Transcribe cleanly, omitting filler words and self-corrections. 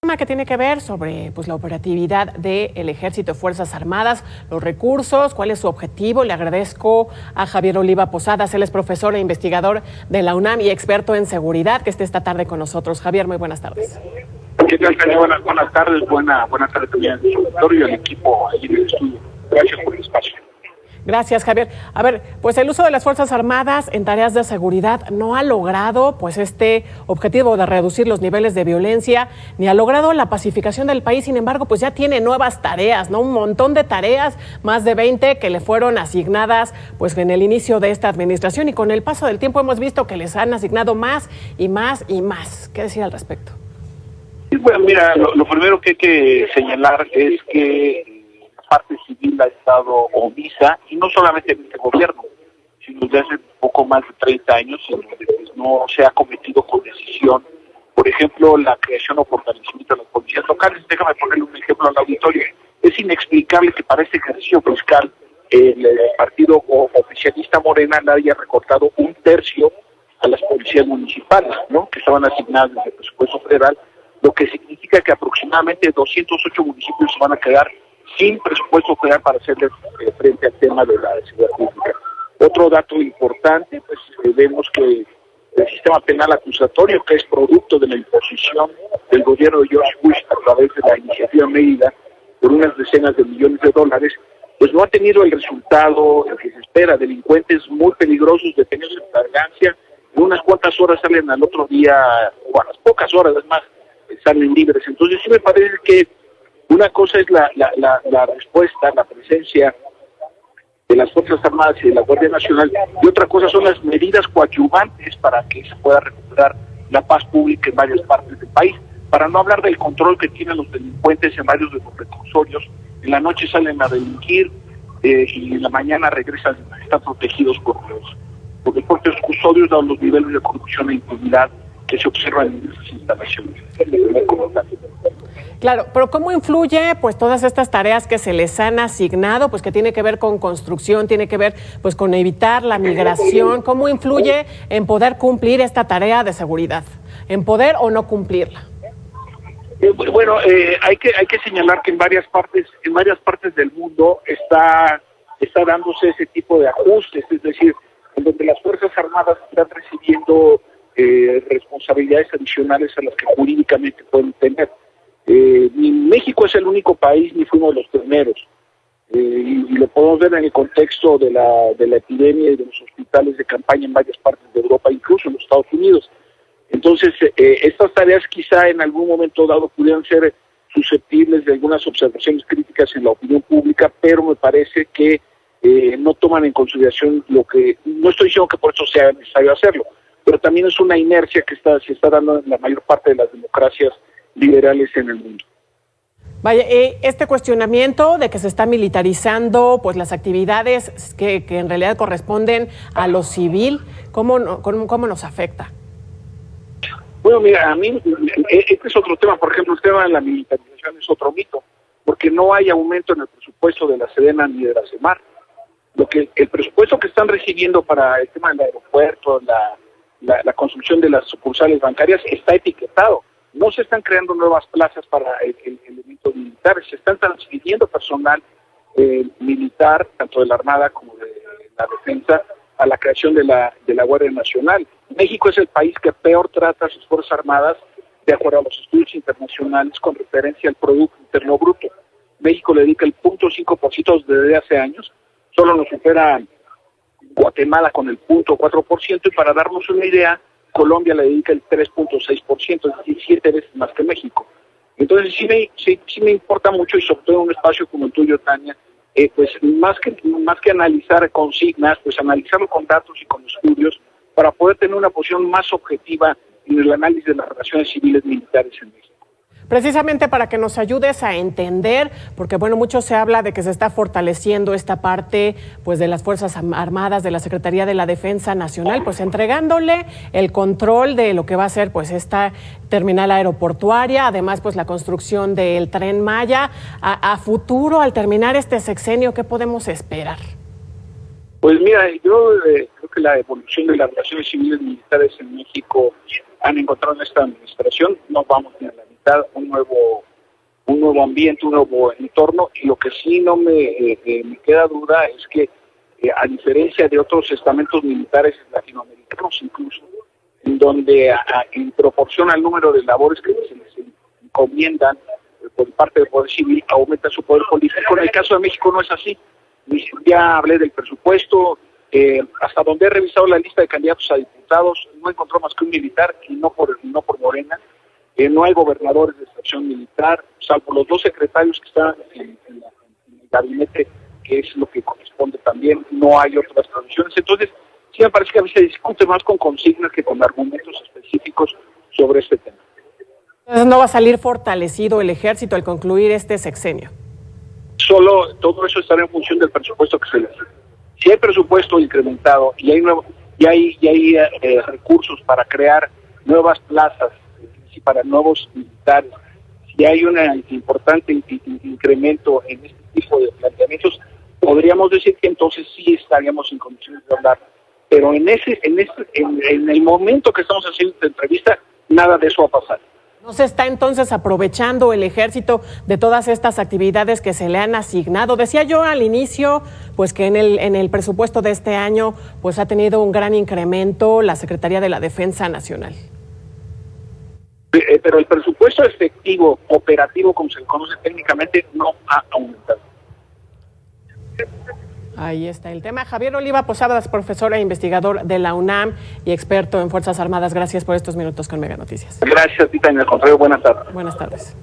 tema que tiene que ver sobre pues, la operatividad del Ejército de Fuerzas Armadas, los recursos, cuál es su objetivo. Le agradezco a Javier Oliva Posadas, él es profesor e investigador de la UNAM y experto en seguridad, que esté esta tarde con nosotros. Javier, muy buenas tardes. ¿Qué tal, Tania? Buenas tardes, buenas tardes también al auditorio y al equipo ahí en el estudio. Gracias por el espacio. Gracias, Javier. A ver, pues el uso de las Fuerzas Armadas en tareas de seguridad no ha logrado pues este objetivo de reducir los niveles de violencia, ni ha logrado la pacificación del país. Sin embargo, pues ya tiene nuevas tareas, ¿no? Un montón de tareas, más de 20 que le fueron asignadas pues en el inicio de esta administración, y con el paso del tiempo hemos visto que les han asignado más y más y más. ¿Qué decir al respecto? Sí, bueno, mira, lo primero que hay que señalar es que la parte civil ha estado omisa, y no solamente en este gobierno, sino desde hace poco más de 30 años, en donde pues, no se ha cometido con decisión, por ejemplo, la creación o fortalecimiento de las policías locales. Déjame ponerle un ejemplo al auditorio. Es inexplicable que para este ejercicio fiscal el partido oficialista Morena le haya recortado 1/3 a las policías municipales, ¿no?, que estaban asignadas desde el presupuesto federal, lo que significa que aproximadamente 208 municipios se van a quedar sin presupuesto federal para hacerle frente al tema de la seguridad pública. Otro dato importante, pues vemos que el sistema penal acusatorio, que es producto de la imposición del gobierno de George Bush a través de la iniciativa Mérida por unas decenas de millones de dólares, pues no ha tenido el resultado que se espera. Delincuentes muy peligrosos detenidos en flagrancia, en unas cuantas horas salen al otro día, o a las pocas horas además, salen libres. Entonces sí me parece que una cosa es la respuesta, la presencia de las Fuerzas Armadas y de la Guardia Nacional, y otra cosa son las medidas coadyuvantes para que se pueda recuperar la paz pública en varias partes del país, para no hablar del control que tienen los delincuentes en varios de los recursorios. En la noche salen a delinquir y en la mañana regresan, están protegidos por los propios custodios, dados los niveles de corrupción e impunidad que se observan en esas instalaciones. Claro, pero ¿cómo influye pues todas estas tareas que se les han asignado, pues que tiene que ver con construcción, tiene que ver pues con evitar la migración? ¿Cómo influye en poder cumplir esta tarea de seguridad? ¿En poder o no cumplirla? Bueno, hay que señalar que en varias partes del mundo está dándose ese tipo de ajustes, es decir, en donde las Fuerzas Armadas están recibiendo responsabilidades adicionales a las que jurídicamente pueden tener. Ni México es el único país, ni fuimos los primeros, y lo podemos ver en el contexto de la epidemia y de los hospitales de campaña en varias partes de Europa, incluso en los Estados Unidos. Entonces, estas tareas quizá en algún momento dado pudieran ser susceptibles de algunas observaciones críticas en la opinión pública, pero me parece que no toman en consideración lo que, no estoy diciendo que por eso sea necesario hacerlo, pero también es una inercia que se está dando en la mayor parte de las democracias liberales en el mundo. Vaya, este cuestionamiento de que se está militarizando pues las actividades que en realidad corresponden a lo civil, ¿cómo nos afecta? Bueno, mira, a mí este es otro tema. Por ejemplo, el tema de la militarización es otro mito, porque no hay aumento en el presupuesto de la Sedena ni de la Semar. El presupuesto que están recibiendo para el tema del aeropuerto, la construcción de las sucursales bancarias está etiquetado. No se están creando nuevas plazas para elementos militares, se están transfiriendo personal militar, tanto de la Armada como de la Defensa, a la creación de la Guardia Nacional. México es el país que peor trata a sus Fuerzas Armadas de acuerdo a los estudios internacionales con referencia al Producto Interno Bruto. México le dedica el 0.5% desde hace años, solo nos supera Guatemala con el 0.4%, y para darnos una idea, Colombia le dedica el 3.6%, es decir, 7 veces más que México. Entonces sí me importa mucho, y sobre todo en un espacio como el tuyo, Tania, pues más que analizar consignas, pues analizarlo con datos y con estudios para poder tener una posición más objetiva en el análisis de las relaciones civiles militares en México. Precisamente para que nos ayudes a entender, porque bueno, mucho se habla de que se está fortaleciendo esta parte pues de las Fuerzas Armadas, de la Secretaría de la Defensa Nacional, pues entregándole el control de lo que va a ser pues esta terminal aeroportuaria, además pues la construcción del Tren Maya. A futuro, al terminar este sexenio, ¿qué podemos esperar? Pues mira, yo creo que la evolución de las relaciones civiles militares en México han encontrado en esta administración, no vamos ni a la mitad seguridad, un nuevo ambiente, un nuevo entorno, y lo que sí no me queda duda es que a diferencia de otros estamentos militares latinoamericanos incluso, en donde en proporción al número de labores que se les encomiendan por parte del Poder Civil, aumenta su poder político. En el caso de México no es así. Ya hablé del presupuesto, hasta donde he revisado la lista de candidatos a diputados, no encontró más que un militar, y no por Morena. No hay gobernadores de extracción militar, salvo los 2 secretarios que están en el gabinete, que es lo que corresponde también. No hay otras tradiciones. Entonces, sí me parece que a veces se discute más con consignas que con argumentos específicos sobre este tema. Entonces, ¿no va a salir fortalecido el ejército al concluir este sexenio? Solo todo eso estará en función del presupuesto que se le hace. Si hay presupuesto incrementado y hay recursos para crear nuevas plazas y para nuevos militares, si hay un importante incremento en este tipo de planteamientos, podríamos decir que entonces sí estaríamos en condiciones de hablar. Pero en el momento que estamos haciendo esta entrevista, nada de eso va a pasar. ¿No se está entonces aprovechando el ejército de todas estas actividades que se le han asignado? Decía yo al inicio, pues que en el presupuesto de este año pues ha tenido un gran incremento la Secretaría de la Defensa Nacional. Pero el presupuesto efectivo, operativo, como se le conoce técnicamente, no ha aumentado. Ahí está el tema. Javier Oliva Posadas, profesor e investigador de la UNAM y experto en Fuerzas Armadas. Gracias por estos minutos con Mega Noticias. Gracias, Tita, en el contrario, buenas tardes. Buenas tardes.